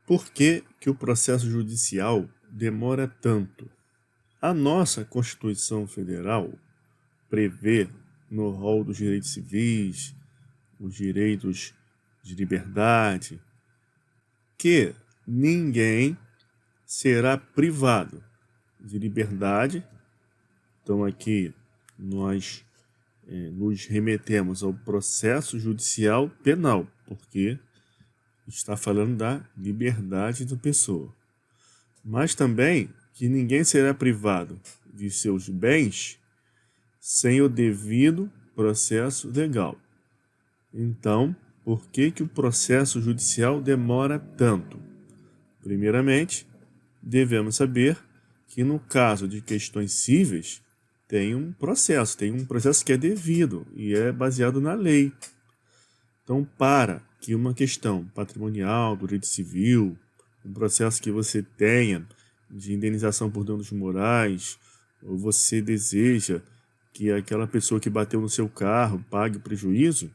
Por que que o processo judicial demora tanto? A nossa Constituição Federal prevê, no rol dos direitos civis, os direitos de liberdade, que ninguém será privado de liberdade. Então aqui nós nos remetemos ao processo judicial penal, porque está falando da liberdade da pessoa. Mas também que ninguém será privado de seus bens sem o devido processo legal. Então, por que que o processo judicial demora tanto? Primeiramente, devemos saber que no caso de questões cíveis, tem um processo que é devido e é baseado na lei. Então, para que uma questão patrimonial, do direito civil, um processo que você tenha de indenização por danos morais, ou você deseja que aquela pessoa que bateu no seu carro pague o prejuízo,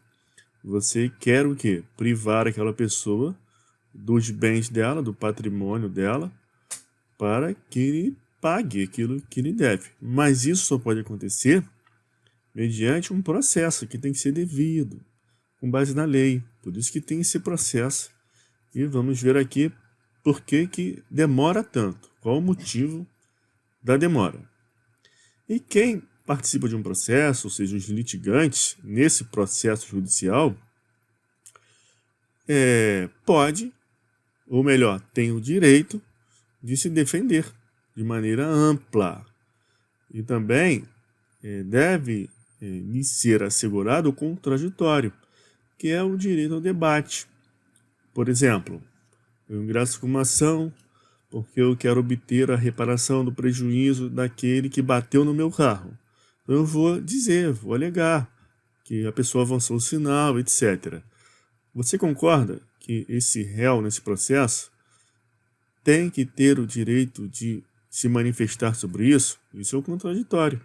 você quer o quê? Privar aquela pessoa dos bens dela, do patrimônio dela, para que ele pague aquilo que ele deve. Mas isso só pode acontecer mediante um processo que tem que ser devido, com base na lei. Por isso que tem esse processo. E vamos ver aqui por que que demora tanto. Qual o motivo da demora. E quem participa de um processo, ou seja, os litigantes, nesse processo judicial, pode, ou melhor, tem o direito de se defender de maneira ampla. E também deve lhe ser assegurado o contraditório, que é o direito ao debate. Por exemplo, eu ingresso com uma ação porque eu quero obter a reparação do prejuízo daquele que bateu no meu carro. Então eu vou dizer, vou alegar que a pessoa avançou o sinal, etc. Você concorda que esse réu nesse processo tem que ter o direito de se manifestar sobre isso? Isso é o contraditório.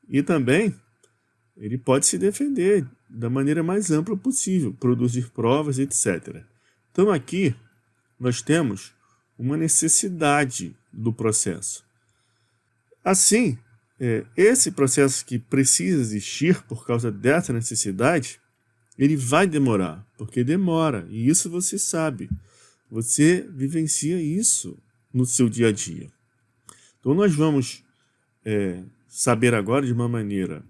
E também ele pode se defender da maneira mais ampla possível, produzir provas, etc. Então aqui nós temos uma necessidade do processo. Assim, esse processo que precisa existir por causa dessa necessidade, ele vai demorar, porque demora, e isso você sabe. Você vivencia isso no seu dia a dia. Então nós vamos saber agora de uma maneira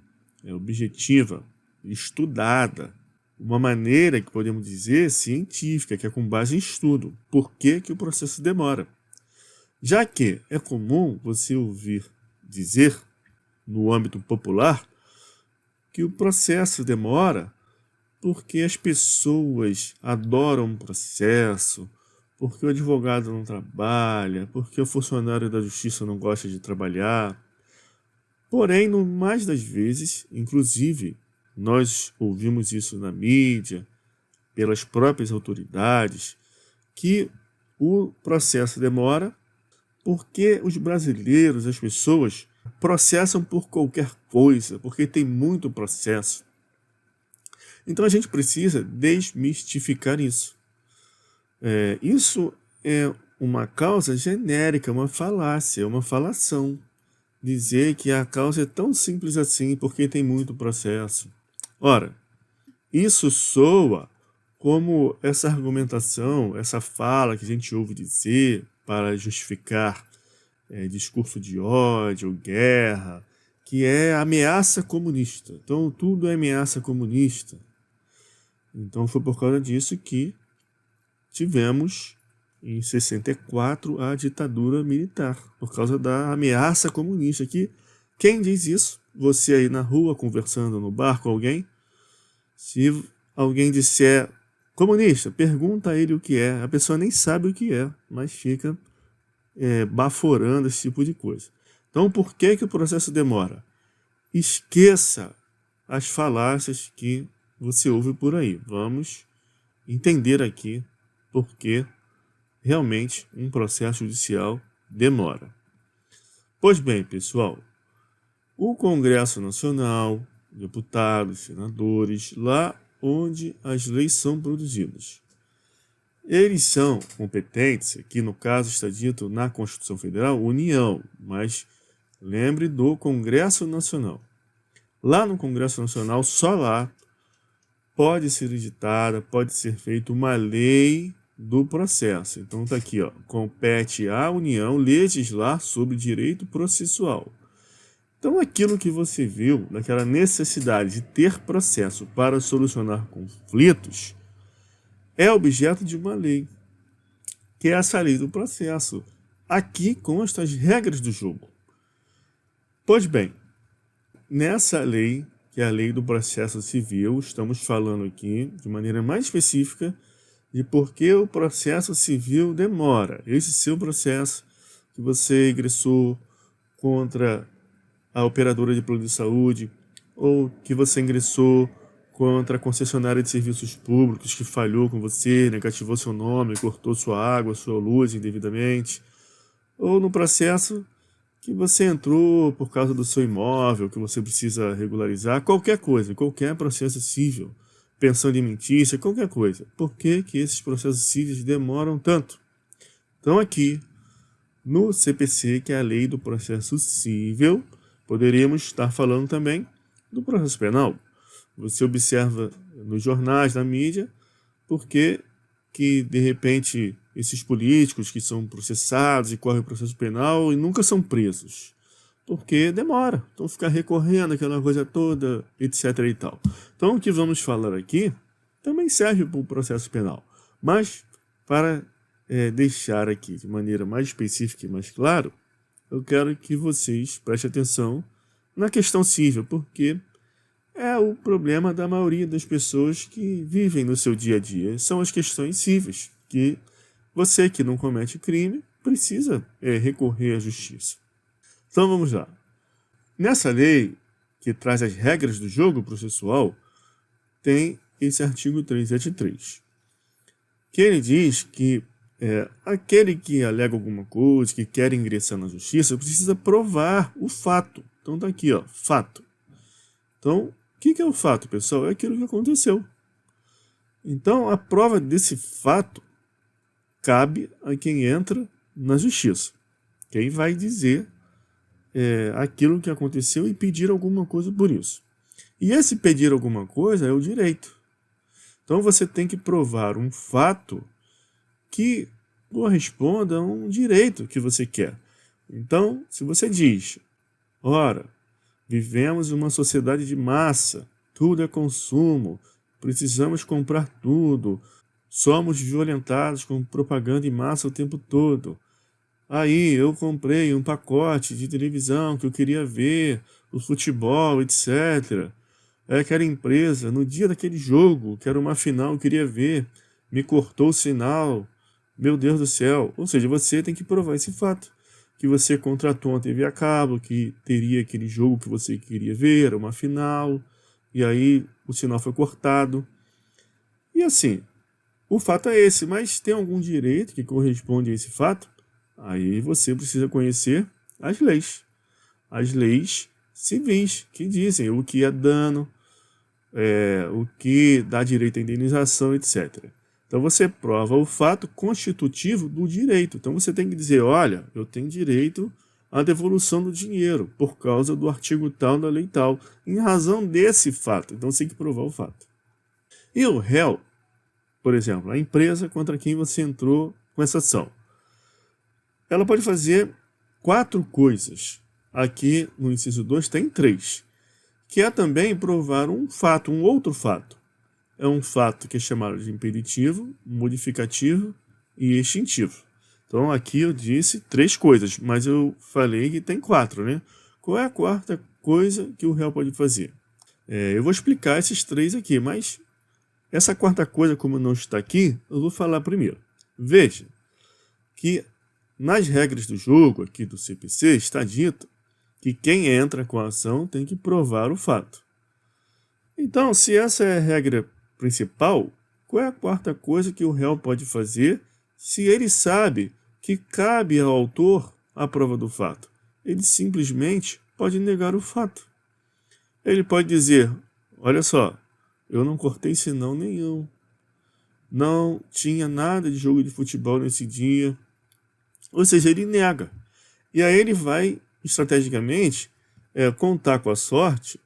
objetiva, estudada, uma maneira que podemos dizer científica, que é com base em estudo. Por que que o processo demora? Já que é comum você ouvir dizer, no âmbito popular, que o processo demora porque as pessoas adoram o processo, porque o advogado não trabalha, porque o funcionário da justiça não gosta de trabalhar. Porém, no mais das vezes, inclusive, nós ouvimos isso na mídia, pelas próprias autoridades, que o processo demora porque os brasileiros, as pessoas, processam por qualquer coisa, porque tem muito processo. Então a gente precisa desmistificar isso. Isso é uma causa genérica, uma falácia, uma falação. Dizer que a causa é tão simples assim porque tem muito processo. Ora, isso soa como essa argumentação, essa fala que a gente ouve dizer para justificar discurso de ódio, guerra, que é ameaça comunista. Então tudo é ameaça comunista. Então foi por causa disso que tivemos em 64 a ditadura militar, por causa da ameaça comunista. Que quem diz isso? Você aí na rua conversando no bar com alguém, se alguém disser comunista, pergunta a ele o que é. A pessoa nem sabe o que é, mas fica baforando esse tipo de coisa. Então por que que o processo demora? Esqueça as falácias que você ouve por aí. Vamos entender aqui por que realmente um processo judicial demora. Pois bem, pessoal, o Congresso Nacional, deputados, senadores, lá onde as leis são produzidas, Eles são competentes, aqui no caso está dito na Constituição Federal, União, mas lembre do Congresso Nacional. Lá no Congresso Nacional, só lá, pode ser editada, pode ser feita uma lei do processo. Então está aqui, ó, compete à União legislar sobre direito processual. Então aquilo que você viu, daquela necessidade de ter processo para solucionar conflitos, é objeto de uma lei, que é essa lei do processo. Aqui constam as regras do jogo. Pois bem, nessa lei, que é a lei do processo civil, estamos falando aqui de maneira mais específica de por que o processo civil demora. Esse seu processo que você ingressou contra a operadora de plano de saúde, ou que você ingressou contra a concessionária de serviços públicos que falhou com você, negativou seu nome, cortou sua água, sua luz indevidamente, ou no processo que você entrou por causa do seu imóvel, que você precisa regularizar, qualquer coisa, qualquer processo civil, pensão alimentícia, qualquer coisa. Por que esses processos civis demoram tanto? Então aqui, no CPC, que é a Lei do Processo Civil, poderíamos estar falando também do processo penal. Você observa nos jornais, na mídia, porque que, de repente, esses políticos que são processados e correm o processo penal e nunca são presos. Porque demora. Então, ficar recorrendo aquela coisa toda, etc. e tal. Então, o que vamos falar aqui também serve para o processo penal. Mas, para deixar aqui de maneira mais específica e mais clara, eu quero que vocês prestem atenção na questão civil, porque é o problema da maioria das pessoas que vivem no seu dia a dia. São as questões cíveis, que você que não comete crime precisa recorrer à justiça. Então vamos lá. Nessa lei, que traz as regras do jogo processual, tem esse artigo 373, que ele diz que aquele que alega alguma coisa, que quer ingressar na justiça, precisa provar o fato. Então está aqui, ó, fato. Então, o que é o fato, pessoal? É aquilo que aconteceu. Então, a prova desse fato cabe a quem entra na justiça. Quem vai dizer aquilo que aconteceu e pedir alguma coisa por isso. E esse pedir alguma coisa é o direito. Então, você tem que provar um fato que corresponda a um direito que você quer. Então, se você diz, ora, vivemos em uma sociedade de massa, tudo é consumo, precisamos comprar tudo, somos violentados com propaganda em massa o tempo todo. Aí eu comprei um pacote de televisão que eu queria ver, o futebol, etc. Aquela empresa, no dia daquele jogo, que era uma final, eu queria ver, me cortou o sinal. Meu Deus do céu. Ou seja, você tem que provar esse fato. Que você contratou uma TV a cabo, que teria aquele jogo que você queria ver, uma final, e aí o sinal foi cortado. E assim, o fato é esse, mas tem algum direito que corresponde a esse fato? Aí você precisa conhecer as leis. As leis civis, que dizem o que é dano, o que dá direito à indenização, etc. Então você prova o fato constitutivo do direito. Então você tem que dizer, olha, eu tenho direito à devolução do dinheiro por causa do artigo tal da lei tal, em razão desse fato. Então você tem que provar o fato. E o réu, por exemplo, a empresa contra quem você entrou com essa ação, ela pode fazer 4 coisas. Aqui no inciso 2 tem 3, que é também provar um fato, um outro fato. É um fato que é chamado de impeditivo, modificativo e extintivo. Então aqui eu disse 3 coisas, mas eu falei que tem 4, né? Qual é a quarta coisa que o réu pode fazer? Eu vou explicar esses 3 aqui, mas essa quarta coisa, como não está aqui, eu vou falar primeiro. Veja que nas regras do jogo aqui do CPC está dito que quem entra com a ação tem que provar o fato. Então, se essa é a regra principal, qual é a quarta coisa que o réu pode fazer se ele sabe que cabe ao autor a prova do fato? Ele simplesmente pode negar o fato. Ele pode dizer, olha só, eu não cortei sinal nenhum. não tinha nada de jogo de futebol nesse dia. Ou seja, ele nega. E aí ele vai, estrategicamente, contar com a sorte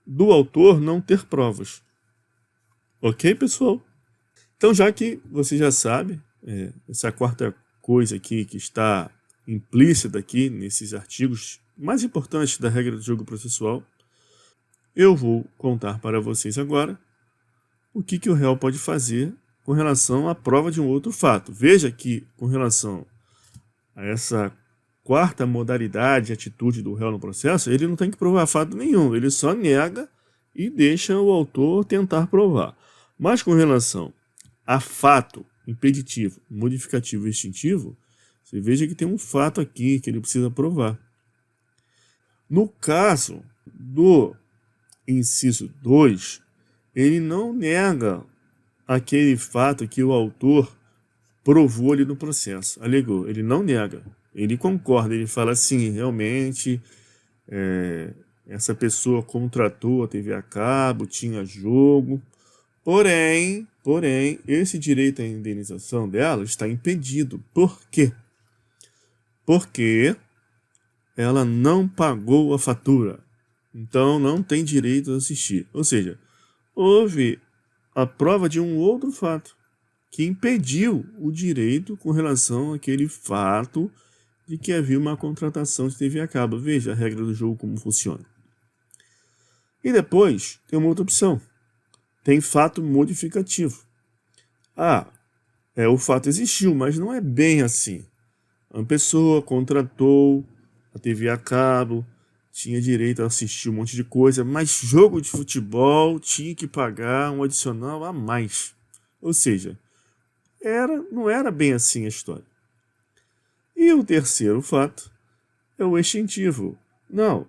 do autor não ter provas. Ok, pessoal? Então, já que você já sabe, essa quarta coisa aqui que está implícita aqui nesses artigos mais importantes da regra do jogo processual, eu vou contar para vocês agora o que o réu pode fazer com relação à prova de um outro fato. Veja que, com relação a essa quarta modalidade, atitude do réu no processo, ele não tem que provar fato nenhum, ele só nega e deixa o autor tentar provar. Mas com relação a fato impeditivo, modificativo e extintivo, você veja que tem um fato aqui que ele precisa provar. No caso do inciso 2, ele não nega aquele fato que o autor provou ali no processo, alegou. Ele não nega, ele concorda, ele fala assim, realmente, essa pessoa contratou a TV a cabo, tinha jogo, porém, esse direito à indenização dela está impedido. Por quê? Porque ela não pagou a fatura, então não tem direito a assistir. Ou seja, houve a prova de um outro fato que impediu o direito com relação àquele fato de que havia uma contratação de TV a cabo. Veja a regra do jogo como funciona. E depois tem uma outra opção. Tem fato modificativo. O fato existiu, mas não é bem assim. Uma pessoa contratou a TV a cabo, tinha direito a assistir um monte de coisa, mas jogo de futebol tinha que pagar um adicional a mais. Ou seja, não era bem assim a história. E o terceiro fato é o extintivo. Não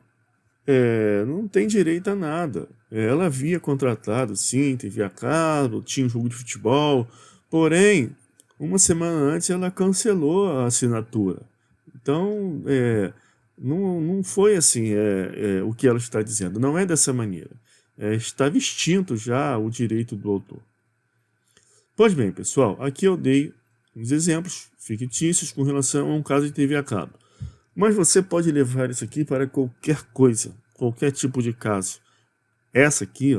tem direito a nada. Ela havia contratado, sim, TV a cabo, tinha um jogo de futebol, porém, uma semana antes ela cancelou a assinatura. Então, não foi assim o que ela está dizendo. Não é dessa maneira. Estava extinto já o direito do autor. Pois bem, pessoal, aqui eu dei uns exemplos fictícios com relação a um caso de TV a cabo. Mas você pode levar isso aqui para qualquer coisa, qualquer tipo de caso. Essa aqui,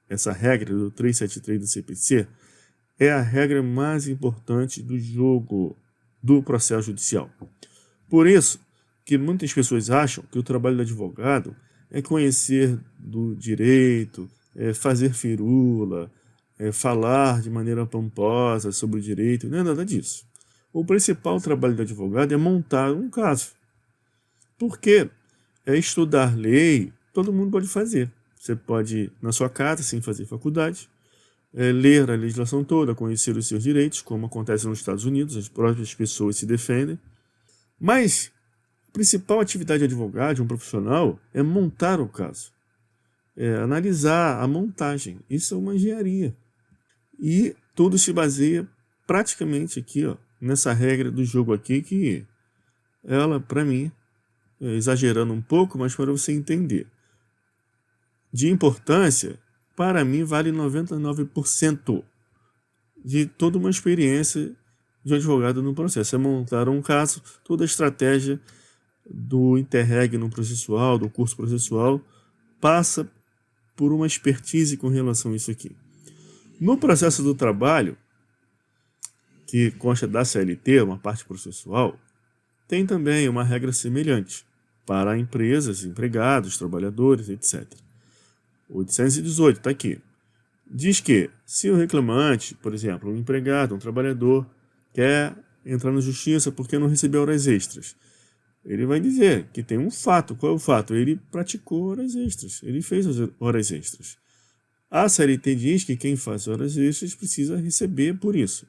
essa regra do 373 do CPC, é a regra mais importante do jogo do processo judicial. Por isso que muitas pessoas acham que o trabalho do advogado é conhecer do direito, fazer firula, falar de maneira pomposa sobre o direito, não é nada disso. O principal trabalho do advogado é montar um caso. Porque estudar lei, todo mundo pode fazer. Você pode ir na sua casa, sem fazer faculdade, ler a legislação toda, conhecer os seus direitos, como acontece nos Estados Unidos, as próprias pessoas se defendem. Mas a principal atividade de advogado, de um profissional, é montar o caso. Analisar a montagem. Isso é uma engenharia. E tudo se baseia praticamente aqui, nessa regra do jogo aqui, que ela, para mim, exagerando um pouco, mas para você entender. De importância, para mim, vale 99% de toda uma experiência de advogado no processo. É montar um caso, toda a estratégia do Interreg no processual, do curso processual, passa por uma expertise com relação a isso aqui. No processo do trabalho, que consta da CLT, uma parte processual, tem também uma regra semelhante para empresas, empregados, trabalhadores, etc. 818 está aqui. Diz que se o reclamante, por exemplo, um empregado, um trabalhador, quer entrar na justiça porque não recebeu horas extras, ele vai dizer que tem um fato. Qual é o fato? Ele praticou horas extras, ele fez horas extras. A CLT diz que quem faz horas extras precisa receber por isso.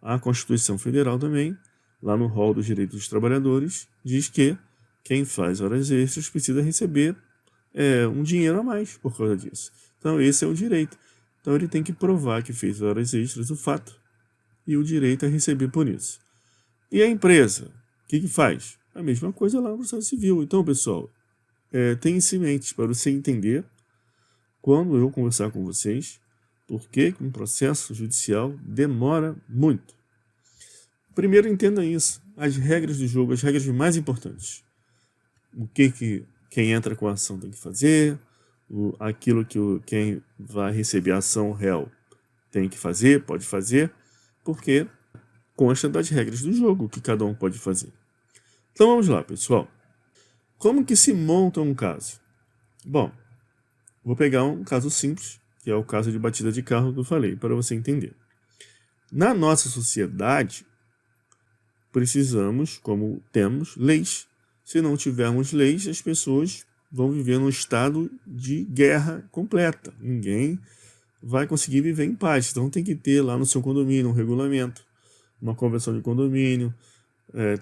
A Constituição Federal também, lá no rol dos direitos dos trabalhadores, diz que quem faz horas extras precisa receber um dinheiro a mais por causa disso. Então esse é o direito. Então ele tem que provar que fez horas extras, o fato, e o direito a receber por isso. E a empresa, o que faz? A mesma coisa lá no processo civil. Então, pessoal, tenha isso em mente para você entender quando eu conversar com vocês, por que um processo judicial demora muito. Primeiro, entenda isso. As regras do jogo, as regras mais importantes. O que quem entra com a ação tem que fazer, aquilo que quem vai receber a ação réu tem que fazer, pode fazer, porque consta das regras do jogo que cada um pode fazer. Então vamos lá, pessoal. Como que se monta um caso? Bom, vou pegar um caso simples, que é o caso de batida de carro que eu falei, para você entender. Na nossa sociedade, precisamos, como temos, leis. Se não tivermos leis, as pessoas vão viver num estado de guerra completa. Ninguém vai conseguir viver em paz. Então tem que ter lá no seu condomínio um regulamento, uma convenção de condomínio,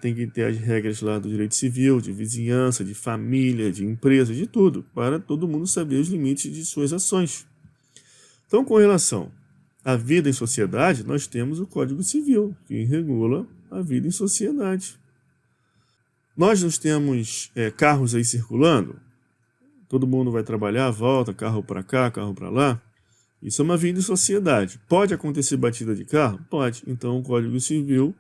tem que ter as regras lá do direito civil, de vizinhança, de família, de empresa, de tudo, para todo mundo saber os limites de suas ações. Então, com relação à vida em sociedade, nós temos o Código Civil, que regula a vida em sociedade. Nós não temos carros aí circulando, todo mundo vai trabalhar, volta, carro para cá, carro para lá. Isso é uma vida em sociedade. Pode acontecer batida de carro? Pode. Então o Código Civil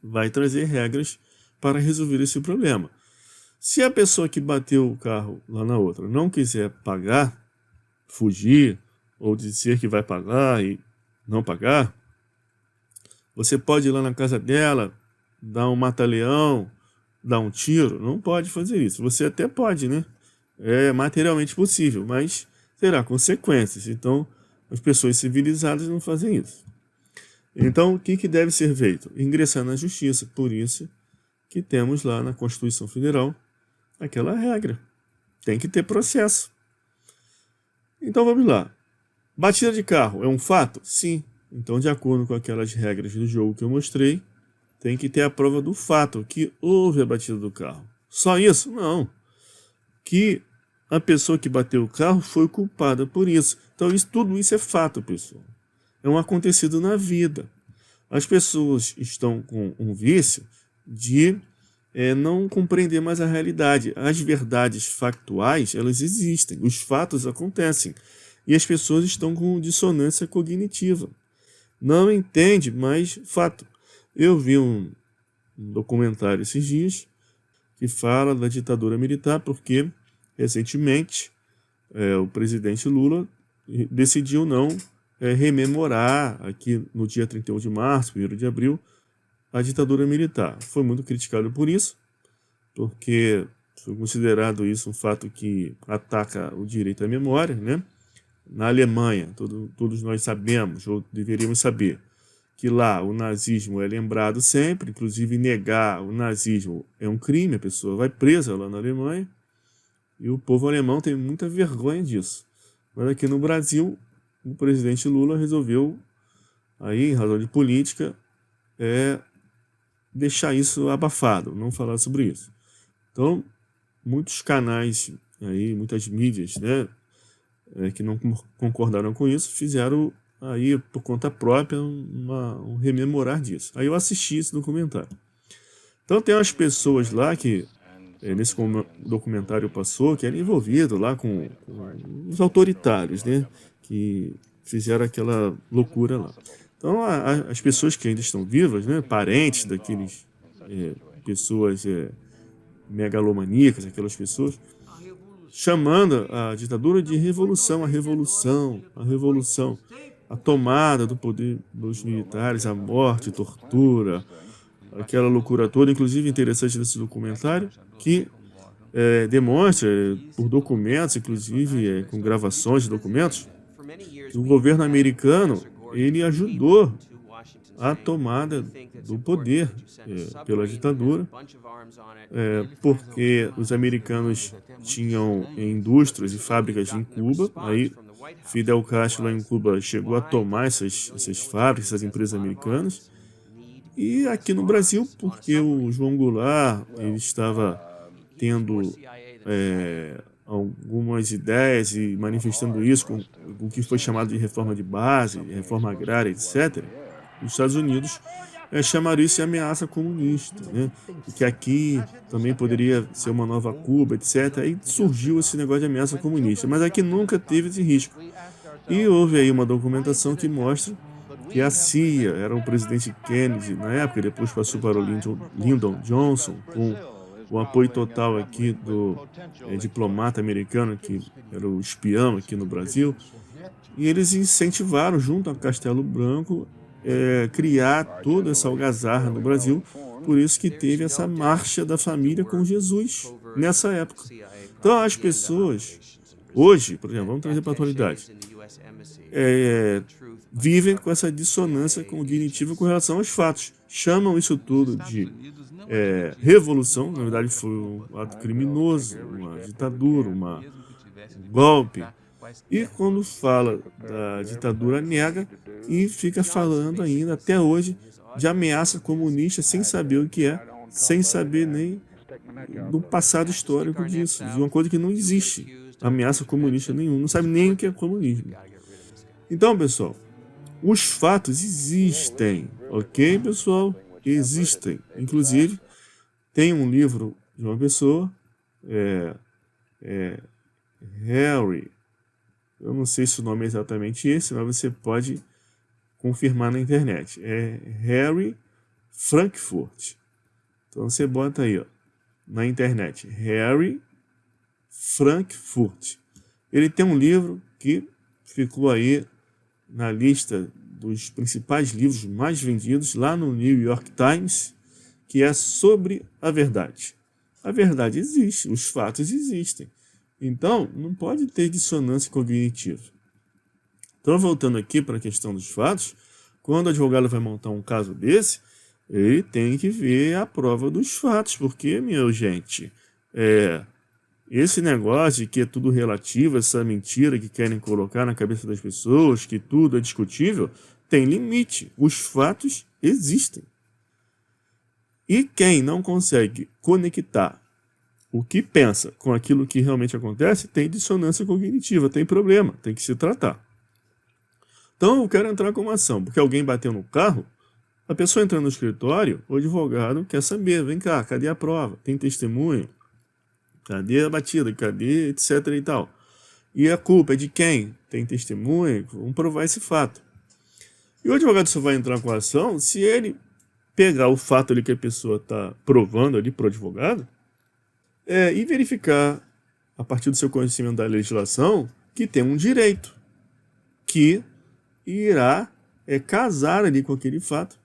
vai trazer regras para resolver esse problema. Se a pessoa que bateu o carro lá na outra não quiser pagar, fugir, ou dizer que vai pagar e não pagar, você pode ir lá na casa dela, dar um mata-leão, dar um tiro. Não pode fazer isso. Você até pode, né? É materialmente possível, mas terá consequências. Então, as pessoas civilizadas não fazem isso. Então, o que deve ser feito? Ingressar na justiça. Por isso que temos lá na Constituição Federal aquela regra. Tem que ter processo. Então, vamos lá. Batida de carro é um fato? Sim. Então, de acordo com aquelas regras do jogo que eu mostrei, tem que ter a prova do fato, que houve a batida do carro. Só isso? Não. Que a pessoa que bateu o carro foi culpada por isso. Então, tudo isso é fato, pessoal. É um acontecido na vida. As pessoas estão com um vício de não compreender mais a realidade. As verdades factuais, elas existem. Os fatos acontecem. E as pessoas estão com dissonância cognitiva. Não entende mais fato. Eu vi um documentário esses dias que fala da ditadura militar, porque recentemente o presidente Lula decidiu não rememorar aqui no dia 31 de março, 1º de abril, a ditadura militar. Foi muito criticado por isso, porque foi considerado isso um fato que ataca o direito à memória, né? Na Alemanha, todos nós sabemos, ou deveríamos saber, que lá o nazismo é lembrado sempre, inclusive negar o nazismo é um crime, a pessoa vai presa lá na Alemanha, e o povo alemão tem muita vergonha disso. Mas aqui no Brasil, o presidente Lula resolveu, aí, em razão de política, deixar isso abafado, não falar sobre isso. Então, muitos canais, aí, muitas mídias, né, que não concordaram com isso, fizeram aí, por conta própria, um rememorar disso. Aí eu assisti esse documentário. Então tem umas pessoas lá que, nesse documentário passou, que eram envolvidos lá com os autoritários, né, que fizeram aquela loucura lá. Então as pessoas que ainda estão vivas, né, parentes daqueles pessoas megalomaníacas, aquelas pessoas, chamando a ditadura de revolução, a tomada do poder dos militares, a morte, tortura, aquela loucura toda. Inclusive, interessante nesse documentário, que demonstra, por documentos, inclusive com gravações de documentos, que o governo americano ele ajudou a tomada do poder pela ditadura, porque os americanos tinham indústrias e fábricas em Cuba. Aí Fidel Castro lá em Cuba chegou a tomar essas fábricas, essas empresas americanas. E aqui no Brasil, porque o João Goulart ele estava tendo algumas ideias e manifestando isso com o que foi chamado de reforma de base, reforma agrária, etc., os Estados Unidos chamaram isso de ameaça comunista, né? E que aqui também poderia ser uma nova Cuba, etc. Aí surgiu esse negócio de ameaça comunista, mas aqui nunca teve esse risco. E houve aí uma documentação que mostra que a CIA, era o presidente Kennedy na época, depois passou para o Lyndon Johnson, com o apoio total aqui do diplomata americano, que era o espião aqui no Brasil, e eles incentivaram, junto ao Castelo Branco, criar toda essa algazarra no Brasil. Por isso que teve essa marcha da família com Jesus nessa época. Então as pessoas, hoje, por exemplo, vamos trazer para a atualidade, vivem com essa dissonância cognitiva com relação aos fatos. Chamam isso tudo de revolução, na verdade foi um ato criminoso, uma ditadura, um golpe. E quando fala da ditadura, nega e fica falando ainda até hoje de ameaça comunista sem saber o que é, sem saber nem do passado histórico disso, de uma coisa que não existe, ameaça comunista nenhuma, não sabe nem o que é comunismo. Então, pessoal, os fatos existem, ok, pessoal? Existem. Inclusive, tem um livro de uma pessoa, Harry, eu não sei se o nome é exatamente esse, mas você pode confirmar na internet. É Harry Frankfurt. Então você bota aí, ó, na internet, Harry Frankfurt. Ele tem um livro que ficou aí na lista dos principais livros mais vendidos lá no New York Times, que é sobre a verdade. A verdade existe, os fatos existem. Então, não pode ter dissonância cognitiva. Então, voltando aqui para a questão dos fatos, quando o advogado vai montar um caso desse, ele tem que ver a prova dos fatos, porque, minha gente, esse negócio de que é tudo relativo, essa mentira que querem colocar na cabeça das pessoas, que tudo é discutível, tem limite. Os fatos existem. E quem não consegue conectar o que pensa com aquilo que realmente acontece, tem dissonância cognitiva, tem problema, tem que se tratar. Então eu quero entrar com uma ação, porque alguém bateu no carro, a pessoa entra no escritório, o advogado quer saber, vem cá, cadê a prova? Tem testemunho? Cadê a batida? Cadê etc e tal? E a culpa é de quem? Tem testemunho? Vamos provar esse fato. E o advogado só vai entrar com a ação se ele pegar o fato ali que a pessoa está provando ali para o advogado, e verificar, a partir do seu conhecimento da legislação, que tem um direito que irá casar ali com aquele fato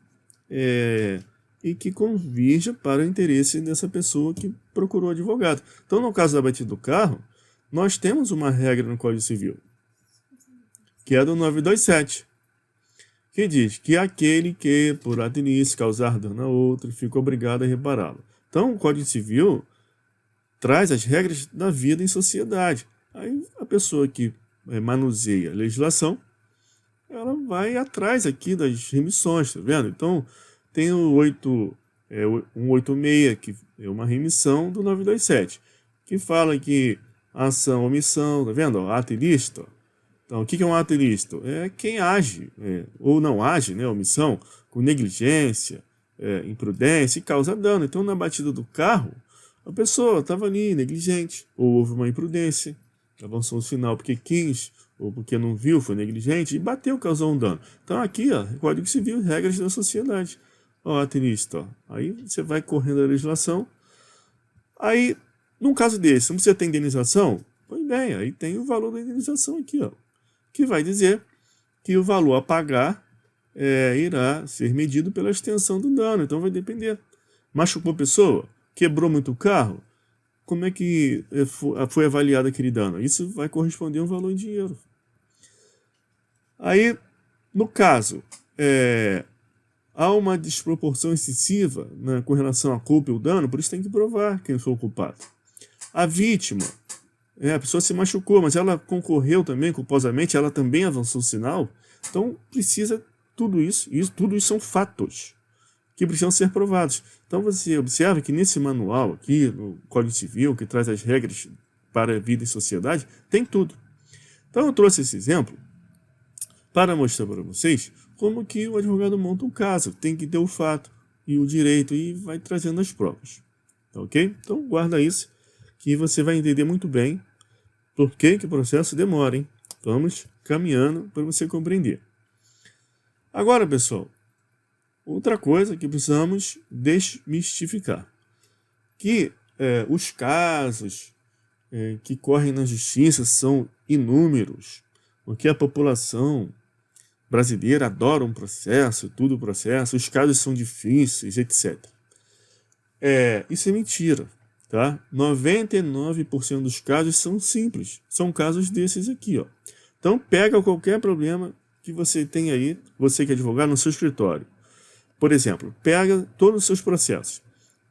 e que convirja para o interesse dessa pessoa que procurou advogado. Então, no caso da batida do carro, nós temos uma regra no Código Civil, que é do 927, que diz que aquele que, por ato ilícito, causar dano a outro, fica obrigado a repará-lo. Então, o Código Civil traz as regras da vida em sociedade. Aí a pessoa que manuseia a legislação, ela vai atrás aqui das remissões, tá vendo? Então, tem o 186, que é uma remissão do 927, que fala que ação, omissão, tá vendo? Ato ilícito. Então, o que é um ato ilícito? É quem age, ou não age, né, omissão, com negligência, imprudência e causa dano. Então, na batida do carro, a pessoa estava ali, negligente, ou houve uma imprudência, avançou no sinal porque quis, ou porque não viu, foi negligente, e bateu, causou um dano. Então aqui, ó, Código Civil, regras da sociedade. Ó, atenista, ó. Aí você vai correndo a legislação. Aí, num caso desse, você tem indenização? Pois bem, aí tem o valor da indenização aqui, ó, que vai dizer que o valor a pagar irá ser medido pela extensão do dano. Então vai depender. Machucou a pessoa? Quebrou muito o carro? Como é que foi avaliado aquele dano? Isso vai corresponder a um valor em dinheiro. Aí, no caso, há uma desproporção excessiva, né, com relação à culpa e o dano, por isso tem que provar quem foi o culpado. A vítima, a pessoa se machucou, mas ela concorreu também culposamente, ela também avançou o sinal, então precisa tudo isso são fatos que precisam ser provados. Então você observa que nesse manual aqui, no Código Civil, que traz as regras para a vida e sociedade, tem tudo. Então eu trouxe esse exemplo para mostrar para vocês como que o advogado monta um caso. Tem que ter o fato e o direito e vai trazendo as provas. Tá ok? Então guarda isso, que você vai entender muito bem por que o processo demora, hein? Vamos caminhando para você compreender. Agora, pessoal, outra coisa que precisamos desmistificar, que os casos que correm na justiça são inúmeros, porque a população brasileira adora um processo, tudo processo, os casos são difíceis, etc. Isso é mentira, tá? 99% dos casos são simples, são casos desses aqui, ó. Então pega qualquer problema que você tem aí, você que é advogado, no seu escritório. Por exemplo, pega todos os seus processos.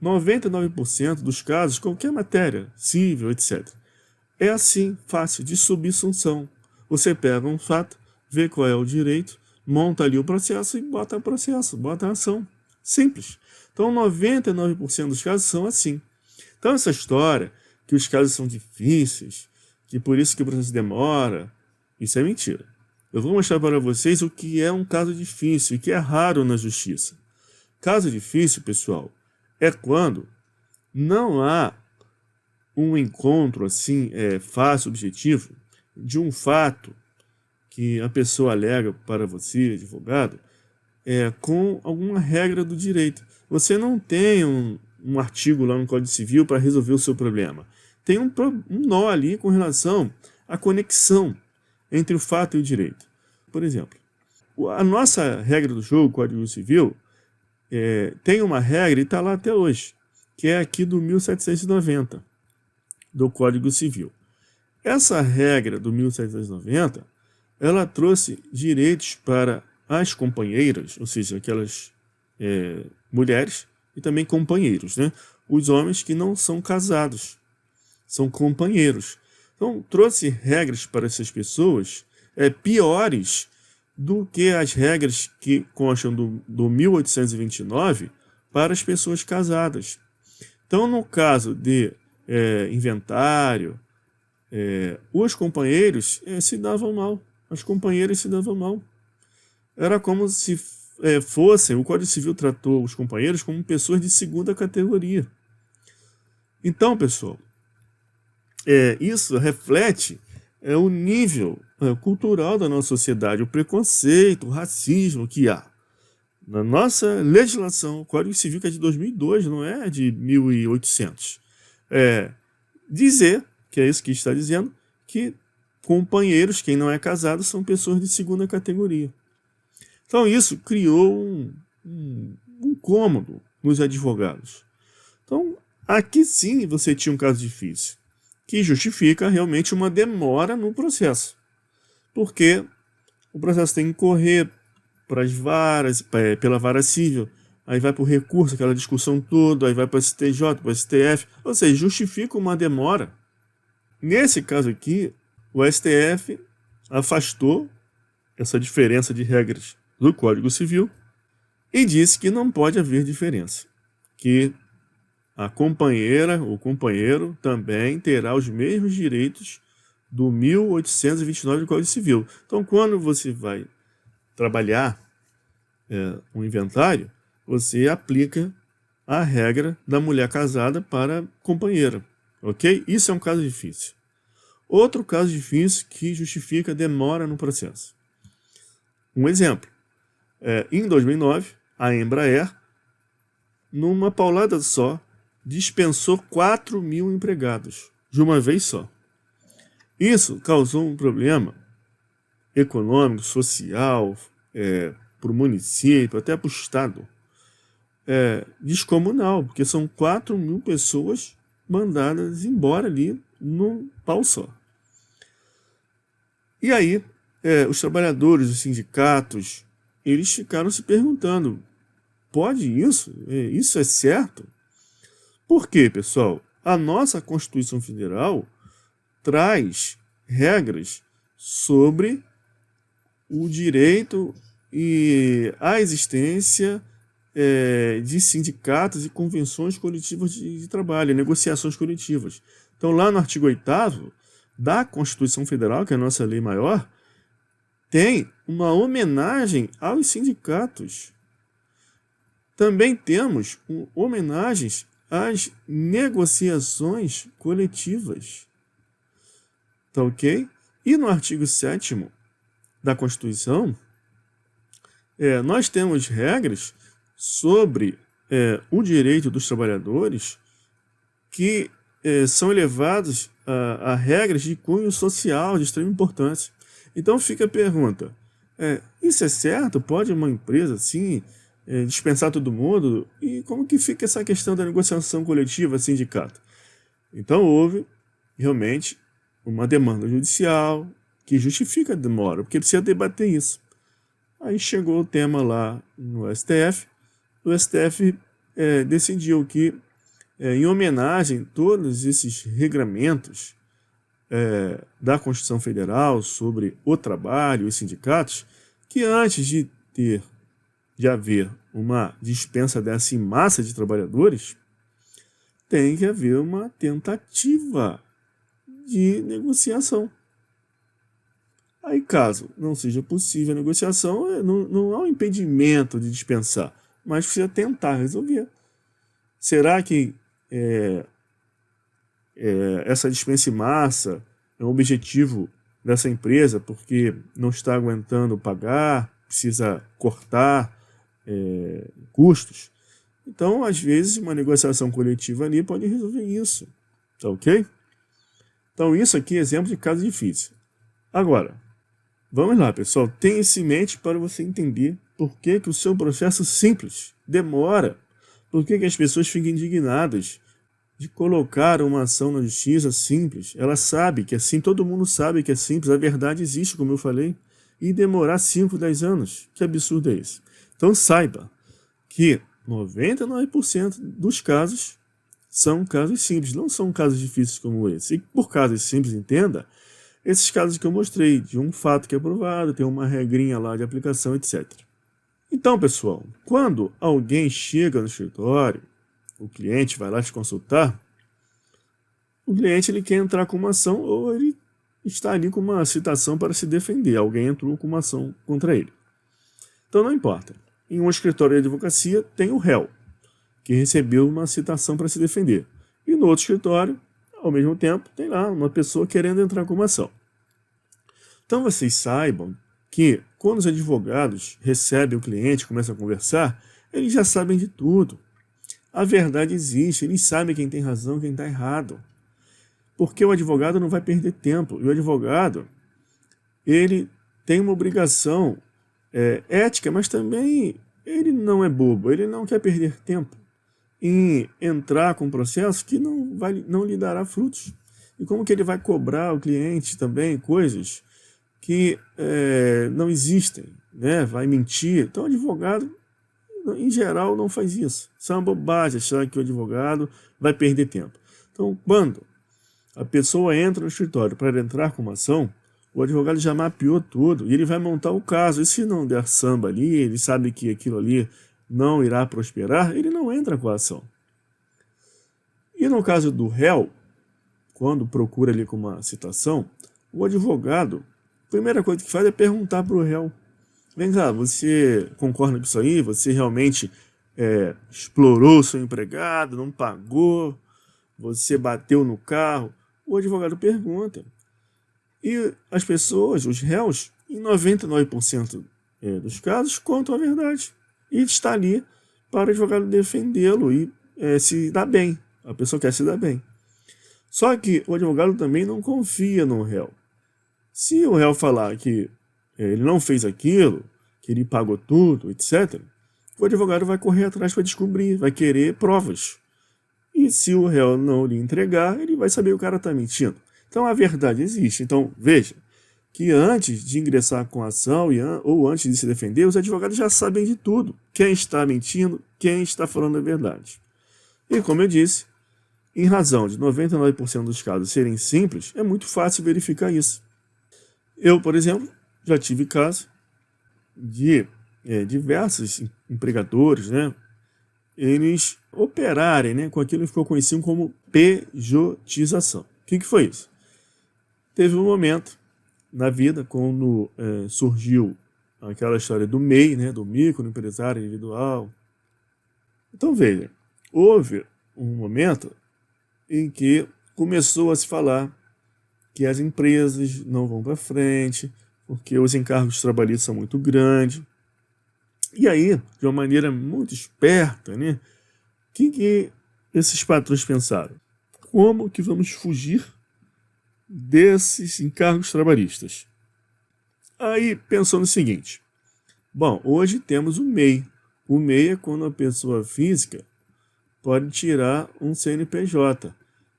99% dos casos, qualquer matéria, civil, etc. É assim, fácil, de subsunção. Você pega um fato, vê qual é o direito, monta ali o processo e bota o processo, bota a ação. Simples. Então, 99% dos casos são assim. Então, essa história que os casos são difíceis, que por isso que o processo demora, isso é mentira. Eu vou mostrar para vocês o que é um caso difícil e que é raro na justiça. Caso difícil, pessoal, é quando não há um encontro assim fácil, objetivo, de um fato que a pessoa alega para você, advogado, com alguma regra do direito. Você não tem um artigo lá no Código Civil para resolver o seu problema. Tem um nó ali com relação à conexão entre o fato e o direito. Por exemplo, a nossa regra do jogo, Código Civil, tem uma regra, e está lá até hoje, que é aqui do 1790, do Código Civil. Essa regra do 1790, ela trouxe direitos para as companheiras, ou seja, aquelas mulheres, e também companheiros, né? Os homens que não são casados, são companheiros. Então, trouxe regras para essas pessoas piores do que as regras que constam do 1829 para as pessoas casadas. Então, no caso de inventário, os companheiros se davam mal, as companheiras se davam mal. Era como se fossem, o Código Civil tratou os companheiros como pessoas de segunda categoria. Então, pessoal, isso reflete o nível cultural da nossa sociedade, o preconceito, o racismo que há. Na nossa legislação, o Código Civil, que é de 2002, não é de 1800, dizer, que é isso que está dizendo, que companheiros, quem não é casado, são pessoas de segunda categoria. Então isso criou um incômodo nos advogados. Então, aqui sim você tinha um caso difícil, que justifica realmente uma demora no processo. Porque o processo tem que correr para as varas, pela vara civil, aí vai para o recurso, aquela discussão toda, aí vai para o STJ, para o STF, ou seja, justifica uma demora. Nesse caso aqui, o STF afastou essa diferença de regras do Código Civil e disse que não pode haver diferença, que a companheira ou companheiro também terá os mesmos direitos do 1829 do Código Civil. Então, quando você vai trabalhar um inventário, você aplica a regra da mulher casada para companheira, ok? Isso é um caso difícil. Outro caso difícil que justifica demora no processo. Um exemplo. Em 2009, a Embraer, numa paulada só, dispensou 4.000 empregados, de uma vez só. Isso causou um problema econômico, social, para o município, até para o Estado, descomunal, porque são 4.000 pessoas mandadas embora ali num pau só. E aí, os trabalhadores, os sindicatos, eles ficaram se perguntando, pode isso? Isso é certo? Por quê, pessoal? A nossa Constituição Federal traz regras sobre o direito e a existência de sindicatos e convenções coletivas de trabalho, negociações coletivas. Então, lá no artigo 8º da Constituição Federal, que é a nossa lei maior, tem uma homenagem aos sindicatos. Também temos homenagens às negociações coletivas. Tá ok? E no artigo 7º da Constituição, nós temos regras sobre o direito dos trabalhadores que são elevados a regras de cunho social de extrema importância. Então fica a pergunta, isso é certo? Pode uma empresa assim dispensar todo mundo? E como que fica essa questão da negociação coletiva sindicato? Então houve realmente uma demanda judicial que justifica a demora, porque precisa debater isso. Aí chegou o tema lá no STF, o STF decidiu que, em homenagem a todos esses regramentos da Constituição Federal sobre o trabalho e sindicatos, que antes de haver uma dispensa dessa em massa de trabalhadores, tem que haver uma tentativa de negociação. Aí, caso não seja possível a negociação, não há um impedimento de dispensar, mas precisa tentar resolver. Será que essa dispensa em massa é um objetivo dessa empresa porque não está aguentando pagar, precisa cortar custos? Então, às vezes, uma negociação coletiva ali pode resolver isso. Tá ok? Então, isso aqui é exemplo de caso difícil. Agora, vamos lá, pessoal. Tenha isso em mente para você entender por que o seu processo simples demora. Por que as pessoas ficam indignadas de colocar uma ação na justiça simples? Ela sabe que é simples, todo mundo sabe que é simples, a verdade existe, como eu falei, e demorar 5, 10 anos. Que absurdo é esse? Então saiba que 99% dos casos são casos simples, não são casos difíceis como esse. E por casos simples, entenda, esses casos que eu mostrei, de um fato que é aprovado, tem uma regrinha lá de aplicação, etc. Então, pessoal, quando alguém chega no escritório, o cliente vai lá te consultar, o cliente ele quer entrar com uma ação ou ele está ali com uma citação para se defender. Alguém entrou com uma ação contra ele. Então não importa. Em um escritório de advocacia tem o réu, que recebeu uma citação para se defender. E no outro escritório, ao mesmo tempo, tem lá uma pessoa querendo entrar com uma ação. Então vocês saibam que quando os advogados recebem o cliente, começam a conversar, eles já sabem de tudo. A verdade existe, eles sabem quem tem razão e quem está errado. Porque o advogado não vai perder tempo. E o advogado, ele tem uma obrigação ética, mas também ele não é bobo, ele não quer perder tempo em entrar com um processo que não lhe dará frutos. E como que ele vai cobrar o cliente também coisas que não existem, né? Vai mentir. Então o advogado, em geral, não faz isso. Isso é uma bobagem achar que o advogado vai perder tempo. Então, quando a pessoa entra no escritório para entrar com uma ação, o advogado já mapeou tudo e ele vai montar o caso. E se não der samba ali, ele sabe que aquilo ali não irá prosperar, ele não entra com a ação. E no caso do réu, quando procura ali com uma citação, o advogado, a primeira coisa que faz é perguntar para o réu: vem cá, você concorda com isso aí? Você realmente explorou o seu empregado, não pagou, você bateu no carro? O advogado pergunta. E as pessoas, os réus, em 99% dos casos, contam a verdade. E está ali para o advogado defendê-lo e se dar bem. A pessoa quer se dar bem. Só que o advogado também não confia no réu. Se o réu falar que ele não fez aquilo, que ele pagou tudo, etc., o advogado vai correr atrás para descobrir, vai querer provas. E se o réu não lhe entregar, ele vai saber que o cara está mentindo. Então a verdade existe. Então veja que antes de ingressar com a ação ou antes de se defender, os advogados já sabem de tudo. Quem está mentindo, quem está falando a verdade. E como eu disse, em razão de 99% dos casos serem simples, é muito fácil verificar isso. Eu, por exemplo, já tive caso de diversos empregadores, né, eles operarem, né, com aquilo que ficou conhecido como pejotização. O que foi isso? Teve um momento na vida quando surgiu aquela história do MEI, né, do microempresário individual. Então veja, houve um momento em que começou a se falar que as empresas não vão para frente, porque os encargos trabalhistas são muito grandes. E aí, de uma maneira muito esperta, né, o que esses patrões pensaram? Como que vamos fugir desses encargos trabalhistas? Aí pensou no seguinte: bom, hoje temos o MEI. O MEI é quando a pessoa física pode tirar um CNPJ.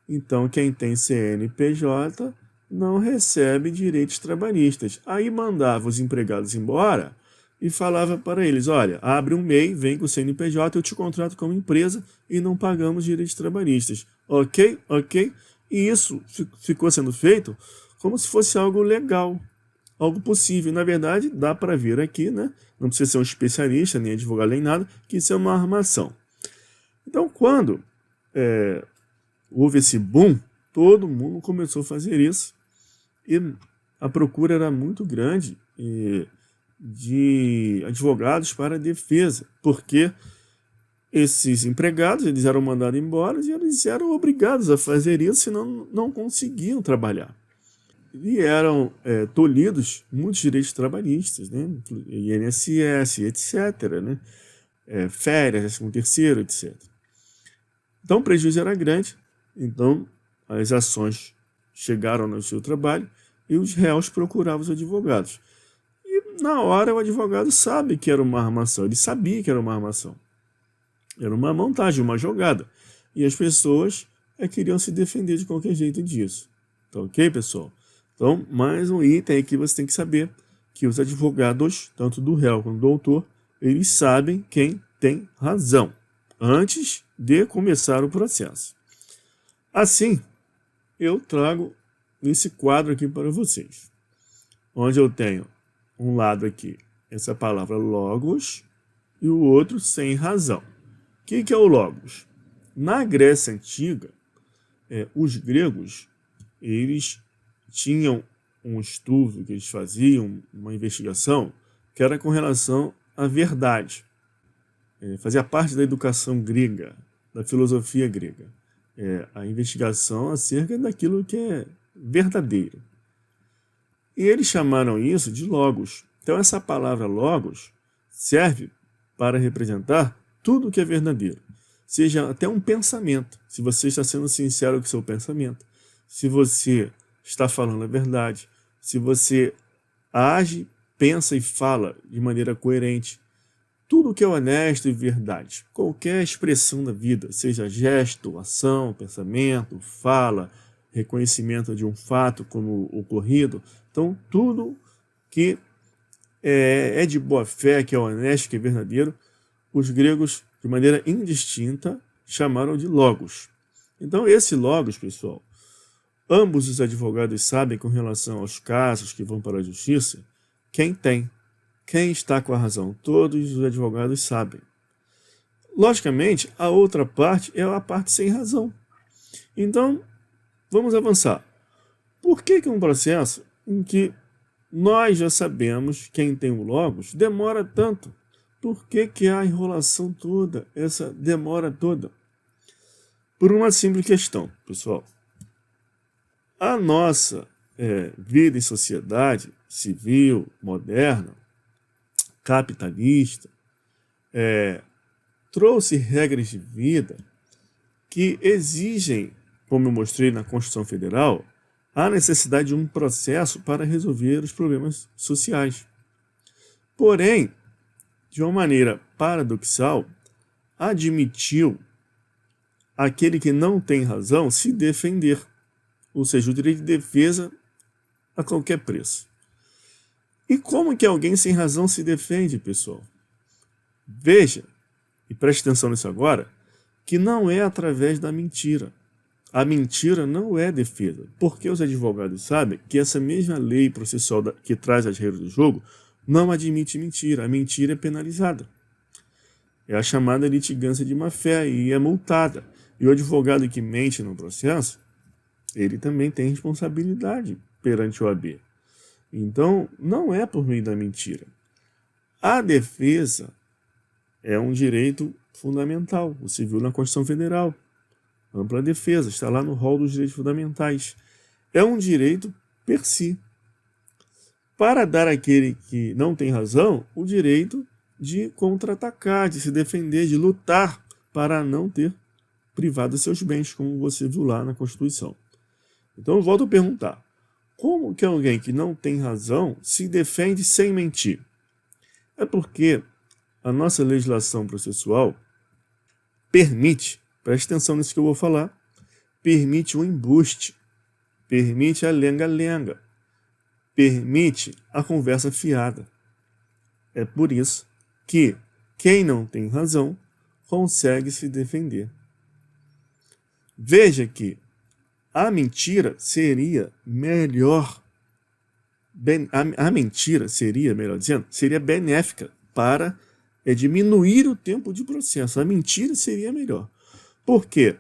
Então, quem tem CNPJ não recebe direitos trabalhistas. Aí mandava os empregados embora e falava para eles: olha, abre um MEI, vem com o CNPJ, eu te contrato como empresa e não pagamos direitos trabalhistas. Ok? Ok? E isso ficou sendo feito como se fosse algo legal, algo possível. Na verdade, dá para ver aqui, né? Não precisa ser um especialista, nem advogado, nem nada, que isso é uma armação. Então, quando houve esse boom, todo mundo começou a fazer isso e a procura era muito grande de advogados para a defesa, porque esses empregados eles eram mandados embora e eles eram obrigados a fazer isso, senão não conseguiam trabalhar. E eram tolhidos muitos direitos trabalhistas, né? INSS, etc., né? Férias, 13º, etc. Então o prejuízo era grande, então as ações chegaram no seu trabalho e os réus procuravam os advogados. E na hora o advogado sabe que era uma armação, ele sabia que era uma armação. Era uma montagem, uma jogada. E as pessoas queriam se defender de qualquer jeito disso. Tá ok, pessoal? Então, mais um item aí que você tem que saber, que os advogados, tanto do réu quanto do autor, eles sabem quem tem razão, antes de começar o processo. Assim, eu trago esse quadro aqui para vocês, onde eu tenho um lado aqui, essa palavra logos, e o outro sem razão. O que é o logos? Na Grécia Antiga, os gregos, eles tinham um estudo que eles faziam, uma investigação, que era com relação à verdade. Fazia parte da educação grega, da filosofia grega. A investigação acerca daquilo que é verdadeiro. E eles chamaram isso de logos. Então essa palavra logos serve para representar tudo que é verdadeiro. Seja até um pensamento, se você está sendo sincero com o seu pensamento, se você está falando a verdade, se você age, pensa e fala de maneira coerente, tudo que é honesto e verdade, qualquer expressão da vida, seja gesto, ação, pensamento, fala, reconhecimento de um fato como ocorrido, então tudo que é de boa fé, que é honesto, que é verdadeiro, os gregos, de maneira indistinta, chamaram de logos. Então esse logos, pessoal, ambos os advogados sabem com relação aos casos que vão para a justiça, quem tem, quem está com a razão. Todos os advogados sabem. Logicamente, a outra parte é a parte sem razão. Então, vamos avançar. Por que um processo em que nós já sabemos quem tem o logos demora tanto? Por que há a enrolação toda, essa demora toda? Por uma simples questão, pessoal. A nossa vida em sociedade civil, moderna, capitalista, trouxe regras de vida que exigem, como eu mostrei na Constituição Federal, a necessidade de um processo para resolver os problemas sociais. Porém, de uma maneira paradoxal, admitiu aquele que não tem razão se defender, ou seja, o direito de defesa a qualquer preço. E como que alguém sem razão se defende, pessoal? Veja, e preste atenção nisso agora, que não é através da mentira. A mentira não é defesa, porque os advogados sabem que essa mesma lei processual que traz as regras do jogo não admite mentira. A mentira é penalizada. É a chamada litigância de má-fé e é multada. E o advogado que mente no processo, ele também tem responsabilidade perante o OAB. Então, não é por meio da mentira. A defesa é um direito fundamental. Você viu na Constituição Federal. Ampla defesa, está lá no rol dos direitos fundamentais. é um direito per si, para dar àquele que não tem razão o direito de contra-atacar, de se defender, de lutar para não ter privado de seus bens, como você viu lá na Constituição. Então eu volto a perguntar, como que alguém que não tem razão se defende sem mentir? É porque a nossa legislação processual permite, preste atenção nisso que eu vou falar, permite o embuste, permite a lenga-lenga, permite a conversa fiada. É por isso que quem não tem razão consegue se defender. Veja que a mentira seria melhor, a mentira seria, melhor dizendo, seria benéfica para diminuir o tempo de processo. A mentira seria melhor. Por quê?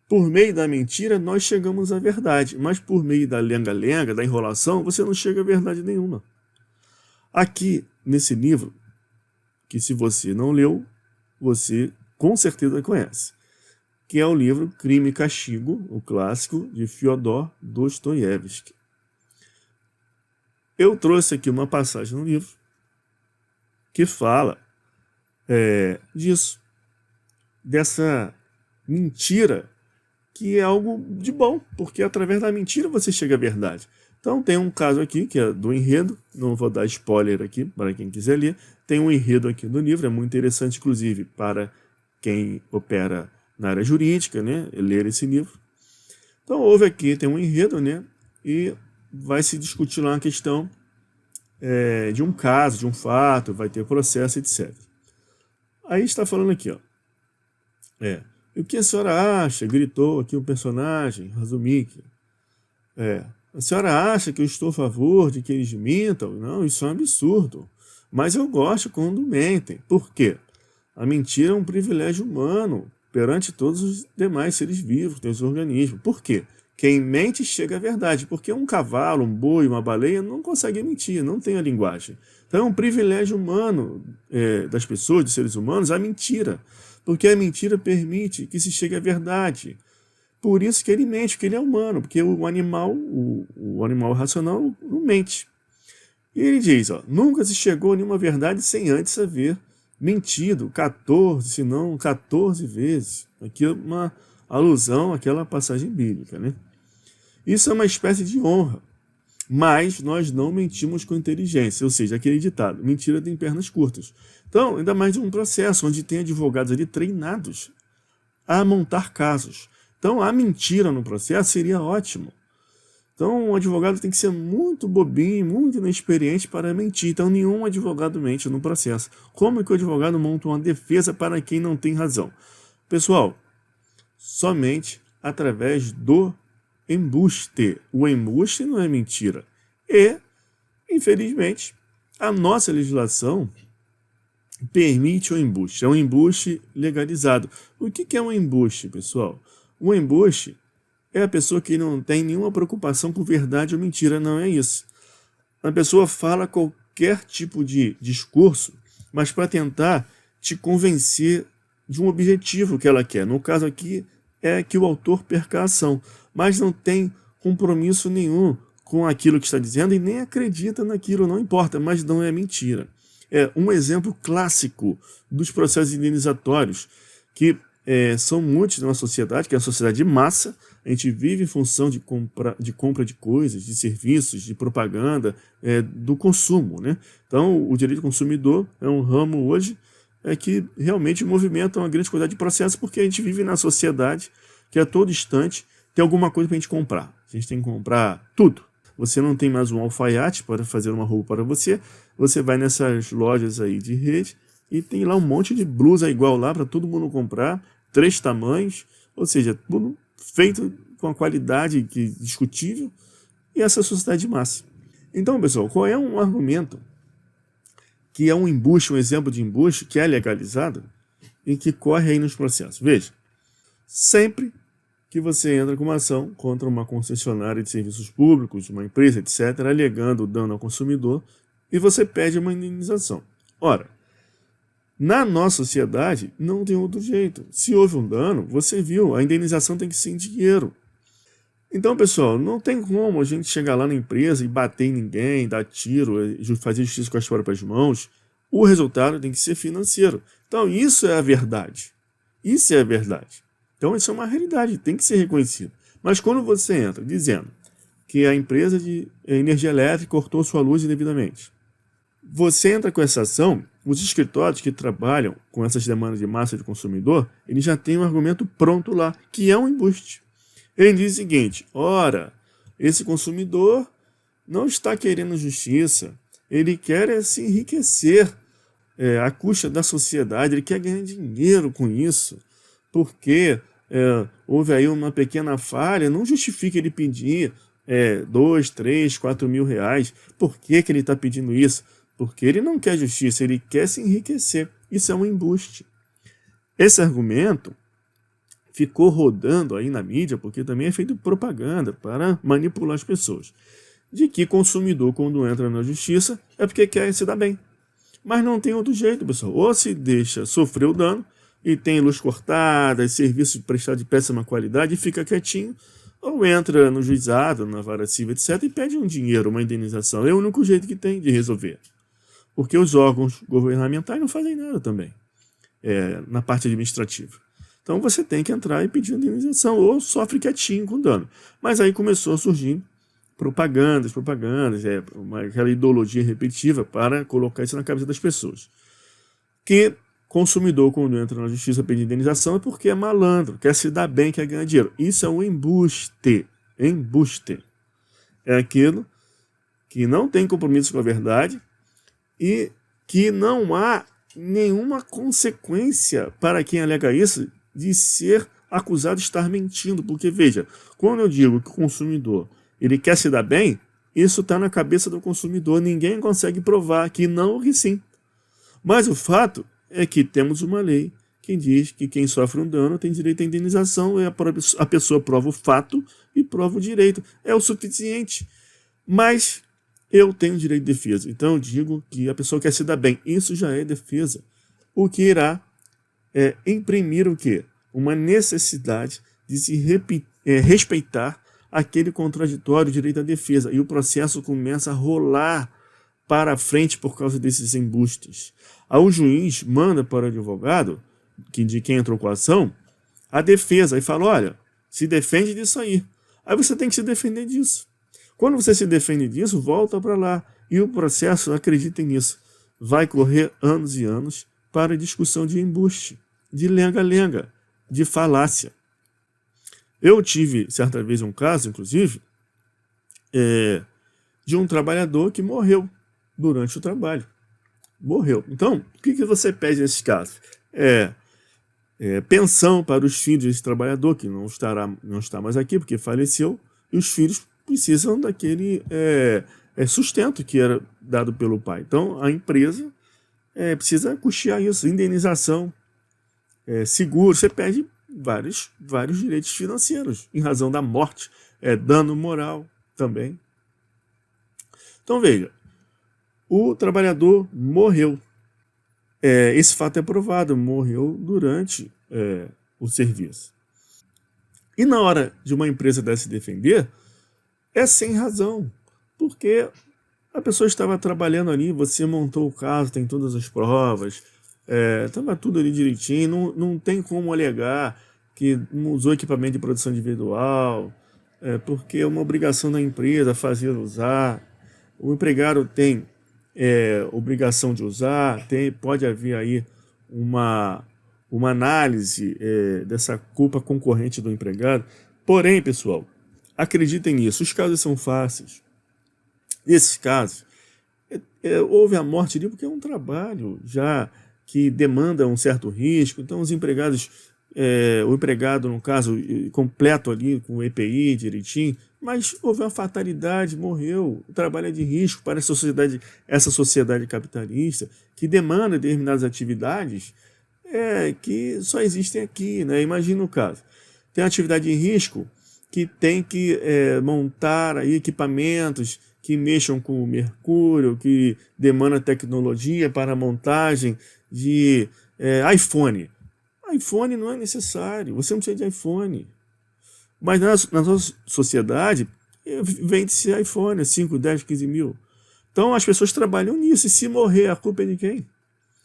Por meio da mentira nós chegamos à verdade, mas por meio da lenga-lenga, da enrolação, você não chega a verdade nenhuma. Aqui, nesse livro, que se você não leu, você com certeza conhece, que é o livro Crime e Castigo, o clássico de Fyodor Dostoiévski. Eu trouxe aqui uma passagem no livro que fala disso, dessa mentira, que é algo de bom, porque através da mentira você chega à verdade. Então tem um caso aqui, que é do enredo, não vou dar spoiler aqui para quem quiser ler, tem um enredo aqui no livro, é muito interessante, inclusive, para quem opera na área jurídica, né, ler esse livro. Então houve aqui, tem um enredo, né, e vai se discutir lá uma questão de um caso, de um fato, vai ter processo, etc. Aí está falando aqui, ó, o que a senhora acha? Gritou aqui um personagem, Razumik. A senhora acha que eu estou a favor de que eles mintam? Não, isso é um absurdo. Mas eu gosto quando mentem. Por quê? A mentira é um privilégio humano perante todos os demais seres vivos, os organismos. Por quê? Quem mente chega à verdade, porque um cavalo, um boi, uma baleia não consegue mentir, não tem a linguagem. Então é um privilégio humano das pessoas, dos seres humanos, a mentira. Porque a mentira permite que se chegue à verdade. Por isso que ele mente, porque ele é humano, porque o animal racional não mente. E ele diz, nunca se chegou a nenhuma verdade sem antes haver mentido 14, se não 14 vezes. Aqui é uma alusão àquela passagem bíblica, né? Isso é uma espécie de honra, mas nós não mentimos com inteligência, ou seja, aquele ditado, mentira tem pernas curtas. Então, ainda mais de um processo onde tem advogados ali treinados a montar casos. Então, a mentira no processo seria ótimo. Então, um advogado tem que ser muito bobinho, muito inexperiente para mentir. Então, nenhum advogado mente no processo. Como é que o advogado monta uma defesa para quem não tem razão? Pessoal, somente através do embuste. O embuste não é mentira. E, infelizmente, a nossa legislação permite o embuste. É um embuste legalizado. O que é um embuste, pessoal? Um embuste é a pessoa que não tem nenhuma preocupação com verdade ou mentira. Não é isso. A pessoa fala qualquer tipo de discurso, mas para tentar te convencer de um objetivo que ela quer. No caso aqui, é que o autor perca a ação, mas não tem compromisso nenhum com aquilo que está dizendo e nem acredita naquilo, não importa, mas não é mentira. É um exemplo clássico dos processos indenizatórios, que são muitos na sociedade, que é a sociedade de massa. A gente vive em função de compra de coisas, de serviços, de propaganda, do consumo, né? Então, o direito do consumidor é um ramo hoje que realmente movimenta uma grande quantidade de processos, porque a gente vive na sociedade que a todo instante tem alguma coisa para a gente comprar. A gente tem que comprar tudo. Você não tem mais um alfaiate para fazer uma roupa para você, você vai nessas lojas aí de rede e tem lá um monte de blusa igual lá para todo mundo comprar, 3 tamanhos, ou seja, tudo feito com a qualidade discutível, e essa sociedade de massa. Então, pessoal, qual é um argumento que é um embuste, um exemplo de embuste que é legalizado e que corre aí nos processos? Veja, sempre que você entra com uma ação contra uma concessionária de serviços públicos, uma empresa, etc., alegando dano ao consumidor, e você pede uma indenização. Ora, na nossa sociedade não tem outro jeito. Se houve um dano, você viu, a indenização tem que ser em dinheiro. Então, pessoal, não tem como a gente chegar lá na empresa e bater em ninguém, dar tiro, fazer justiça com as próprias mãos. O resultado tem que ser financeiro. Então, isso é a verdade. Isso é a verdade. Então, isso é uma realidade, tem que ser reconhecido. Mas quando você entra dizendo que a empresa de energia elétrica cortou sua luz indevidamente, você entra com essa ação, os escritórios que trabalham com essas demandas de massa de consumidor, eles já têm um argumento pronto lá, que é um embuste. Ele diz o seguinte: ora, esse consumidor não está querendo justiça, ele quer se enriquecer à custa da sociedade, ele quer ganhar dinheiro com isso, porque houve aí uma pequena falha, não justifica ele pedir 2, 3, 4 mil reais. Por que ele está pedindo isso? Porque ele não quer justiça, ele quer se enriquecer. Isso é um embuste. Esse argumento ficou rodando aí na mídia, porque também é feito propaganda para manipular as pessoas, de que consumidor, quando entra na justiça, é porque quer se dar bem. Mas não tem outro jeito, pessoal. Ou se deixa sofrer o dano e tem luz cortada, serviço prestado de péssima qualidade e fica quietinho, ou entra no juizado, na vara civil, etc., e pede um dinheiro, uma indenização. É o único jeito que tem de resolver. Porque os órgãos governamentais não fazem nada também, na parte administrativa. Então você tem que entrar e pedir indenização, ou sofre quietinho com dano. Mas aí começou a surgir propagandas, aquela ideologia repetitiva para colocar isso na cabeça das pessoas. Que consumidor, quando entra na justiça pedir indenização, é porque é malandro, quer se dar bem, quer ganhar dinheiro. Isso é um embuste. Embuste. É aquilo que não tem compromisso com a verdade e que não há nenhuma consequência para quem alega isso de ser acusado de estar mentindo. Porque, veja, quando eu digo que o consumidor ele quer se dar bem, isso está na cabeça do consumidor. Ninguém consegue provar que não ou que sim. Mas o fato é que temos uma lei que diz que quem sofre um dano tem direito à indenização, e a pessoa prova o fato e prova o direito. É o suficiente. Mas eu tenho direito de defesa. Então eu digo que a pessoa quer se dar bem. Isso já é defesa. O que irá imprimir o quê? Uma necessidade de se respeitar aquele contraditório direito à defesa. E o processo começa a rolar para frente por causa desses embustes. Aí o juiz manda para o advogado, de quem entrou com a ação, a defesa e fala: olha, se defende disso aí. Aí você tem que se defender disso. Quando você se defende disso, volta para lá. E o processo, acreditem nisso, vai correr anos e anos para discussão de embuste, de lenga-lenga, de falácia. Eu tive, certa vez, um caso, inclusive, de um trabalhador que morreu durante o trabalho. Morreu. Então, o que você pede nesses casos? Pensão para os filhos desse trabalhador, que não está mais aqui porque faleceu, e os filhos precisam daquele sustento que era dado pelo pai. Então, a empresa precisa custear isso, indenização, seguro. Você pede vários direitos financeiros, em razão da morte, dano moral também. Então, veja, o trabalhador morreu. Esse fato é provado, morreu durante o serviço. E na hora de uma empresa dessa se defender, é sem razão, porque a pessoa estava trabalhando ali, você montou o caso, tem todas as provas, estava tudo ali direitinho, não tem como alegar que não usou equipamento de produção individual, porque é uma obrigação da empresa fazer usar, o empregado tem obrigação de usar, pode haver aí uma análise dessa culpa concorrente do empregado. Porém, pessoal, acreditem nisso, os casos são fáceis. Nesses casos, houve a morte ali porque é um trabalho já que demanda um certo risco. Então, os empregados, o empregado, no caso, completo ali com o EPI direitinho, mas houve uma fatalidade, morreu. O trabalho é de risco para essa sociedade capitalista que demanda determinadas atividades que só existem aqui, né? Imagina o caso. Tem atividade de risco que tem que montar aí equipamentos que mexam com o mercúrio, que demanda tecnologia para a montagem de iPhone. iPhone não é necessário, você não precisa de iPhone. Mas na nossa sociedade, vende-se iPhone, 5, 10, 15 mil. Então as pessoas trabalham nisso, e se morrer, a culpa é de quem?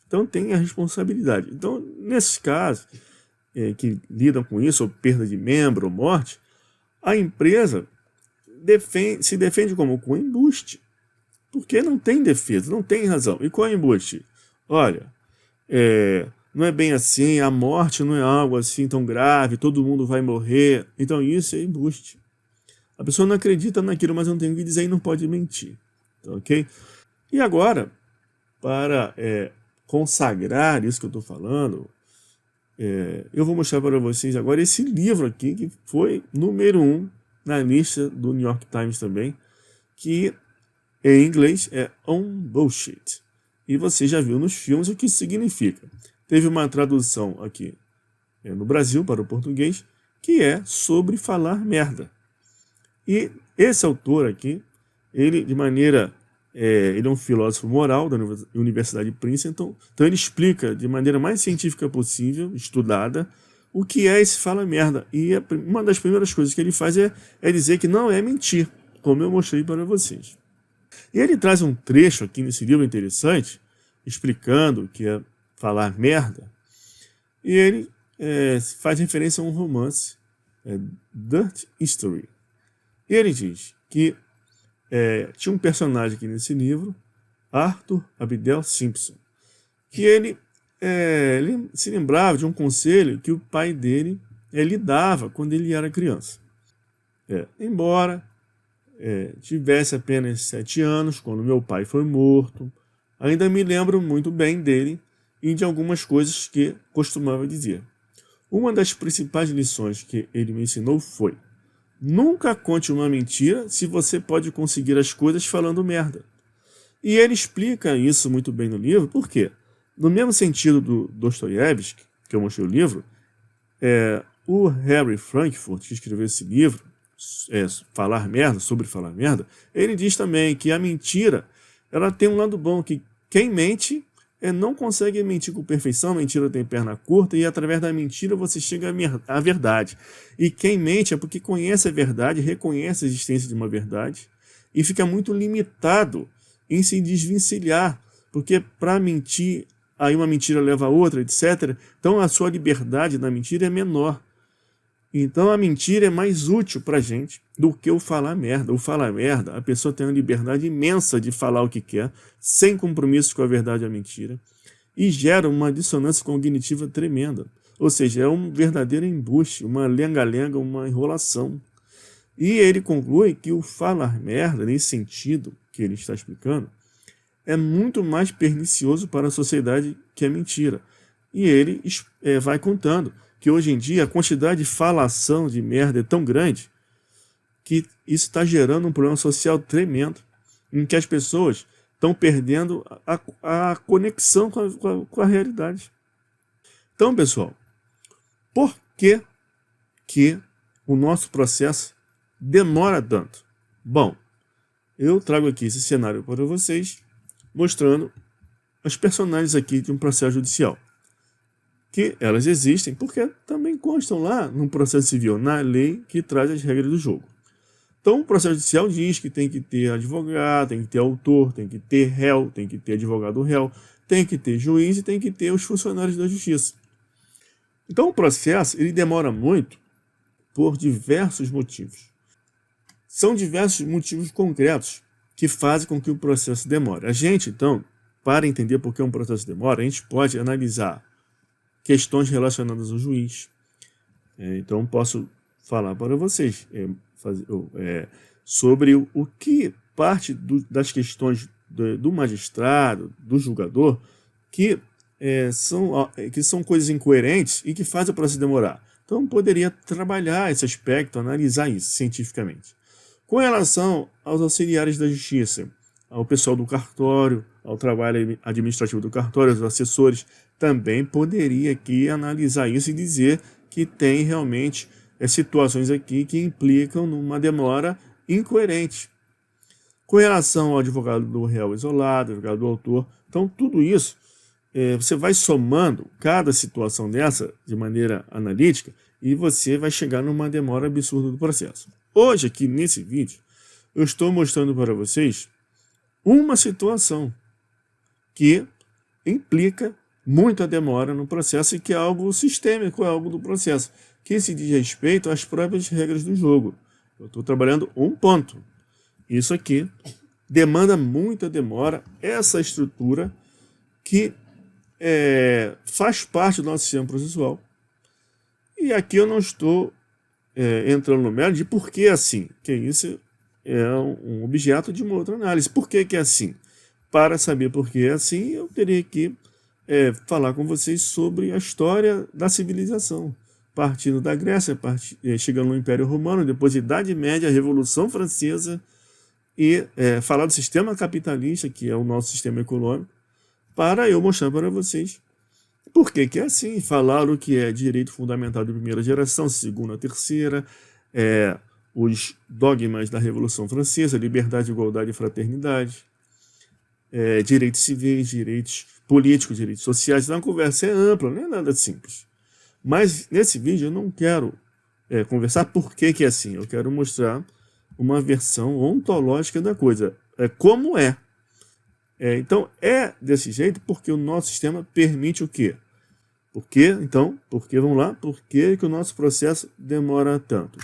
Então tem a responsabilidade. Então, nesses casos que lidam com isso, ou perda de membro, ou morte, a empresa se defende como com embuste. Porque não tem defesa, não tem razão. E qual é o embuste? Olha, não é bem assim, a morte não é algo assim tão grave, todo mundo vai morrer. Então isso é embuste. A pessoa não acredita naquilo, mas não tem o que dizer e não pode mentir. Ok? E agora, para consagrar isso que eu estou falando, eu vou mostrar para vocês agora esse livro aqui, que foi número 1 na lista do New York Times também, que em inglês é On Bullshit. E você já viu nos filmes o que isso significa. Teve uma tradução aqui no Brasil para o português, que é sobre falar merda. E esse autor aqui, ele de maneira... ele é um filósofo moral da Universidade de Princeton, então ele explica de maneira mais científica possível, estudada, o que é esse fala merda. E uma das primeiras coisas que ele faz é dizer que não é mentir, como eu mostrei para vocês. E ele traz um trecho aqui nesse livro interessante, explicando o que é falar merda, e ele faz referência a um romance, Dirt History. E ele diz que tinha um personagem aqui nesse livro, Arthur Abdel Simpson, que ele se lembrava de um conselho que o pai dele lhe dava quando ele era criança. Embora tivesse apenas 7 anos, quando meu pai foi morto, ainda me lembro muito bem dele e de algumas coisas que costumava dizer. Uma das principais lições que ele me ensinou foi: nunca conte uma mentira se você pode conseguir as coisas falando merda. E ele explica isso muito bem no livro, por quê? No mesmo sentido do Dostoiévski, que eu mostrei o livro, o Harry Frankfurt, que escreveu esse livro, Falar Merda, sobre falar merda, ele diz também que a mentira ela tem um lado bom, que quem mente não consegue mentir com perfeição, a mentira tem perna curta e através da mentira você chega à verdade. E quem mente é porque conhece a verdade, reconhece a existência de uma verdade e fica muito limitado em se desvencilhar, porque para mentir, aí uma mentira leva a outra, etc. Então a sua liberdade na mentira é menor. Então a mentira é mais útil para a gente do que o falar merda. O falar merda, a pessoa tem uma liberdade imensa de falar o que quer, sem compromisso com a verdade e a mentira, e gera uma dissonância cognitiva tremenda. Ou seja, é um verdadeiro embuste, uma lenga-lenga, uma enrolação. E ele conclui que o falar merda, nesse sentido que ele está explicando, é muito mais pernicioso para a sociedade que a mentira. E ele vai contando que hoje em dia a quantidade de falação de merda é tão grande que isso está gerando um problema social tremendo, em que as pessoas estão perdendo a conexão com a realidade. Então, pessoal, por que o nosso processo demora tanto? Bom, eu trago aqui esse cenário para vocês, mostrando os personagens aqui de um processo judicial. Que elas existem porque também constam lá no processo civil, na lei que traz as regras do jogo. Então, o processo judicial diz que tem que ter advogado, tem que ter autor, tem que ter réu, tem que ter advogado-réu, tem que ter juiz e tem que ter os funcionários da justiça. Então, o processo ele demora muito por diversos motivos. São diversos motivos concretos que fazem com que o processo demore. A gente, então, para entender por que um processo demora, a gente pode analisar questões relacionadas ao juiz. Então, posso falar para vocês sobre o que parte das questões do magistrado, do julgador, que são coisas incoerentes e que fazem o processo demorar. Então, poderia trabalhar esse aspecto, analisar isso cientificamente. Com relação aos auxiliares da justiça, ao pessoal do cartório, ao trabalho administrativo do cartório, aos assessores, também poderia aqui analisar isso e dizer que tem realmente situações aqui que implicam numa demora incoerente. Com relação ao advogado do réu isolado, advogado do autor, então tudo isso, você vai somando cada situação dessa de maneira analítica e você vai chegar numa demora absurda do processo. Hoje, aqui nesse vídeo, eu estou mostrando para vocês uma situação que implica muita demora no processo e que é algo sistêmico, é algo do processo, que se diz respeito às próprias regras do jogo. Eu estou trabalhando um ponto. Isso aqui demanda muita demora, essa estrutura que faz parte do nosso sistema processual. E aqui eu não estou entrando no mérito de por que é assim, que isso é um objeto de uma outra análise. Por que é assim? Para saber por que é assim, eu teria que falar com vocês sobre a história da civilização, partindo da Grécia, chegando no Império Romano, depois da Idade Média, a Revolução Francesa, e falar do sistema capitalista, que é o nosso sistema econômico, para eu mostrar para vocês por que é assim, falar o que é direito fundamental de primeira geração, segunda, terceira, os dogmas da Revolução Francesa, liberdade, igualdade e fraternidade, direitos civis, direitos políticos, direitos sociais. Então a conversa é ampla, não é nada simples. Mas nesse vídeo eu não quero conversar por que é assim, eu quero mostrar uma versão ontológica da coisa, como é. Então é desse jeito porque o nosso sistema permite o quê? Vamos lá, por que o nosso processo demora tanto?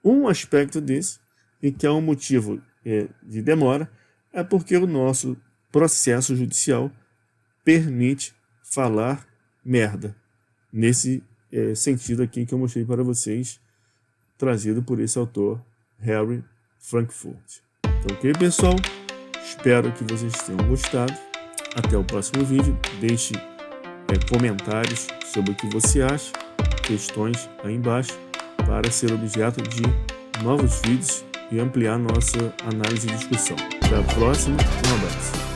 Um aspecto desse, e que é um motivo de demora, é porque o nosso processo judicial permite falar merda. Nesse sentido aqui que eu mostrei para vocês, trazido por esse autor, Harry Frankfurt. Então, ok, pessoal? Espero que vocês tenham gostado. Até o próximo vídeo. Deixe comentários sobre o que você acha, questões aí embaixo, para ser objeto de novos vídeos e ampliar nossa análise e discussão. Até a próxima, um abraço.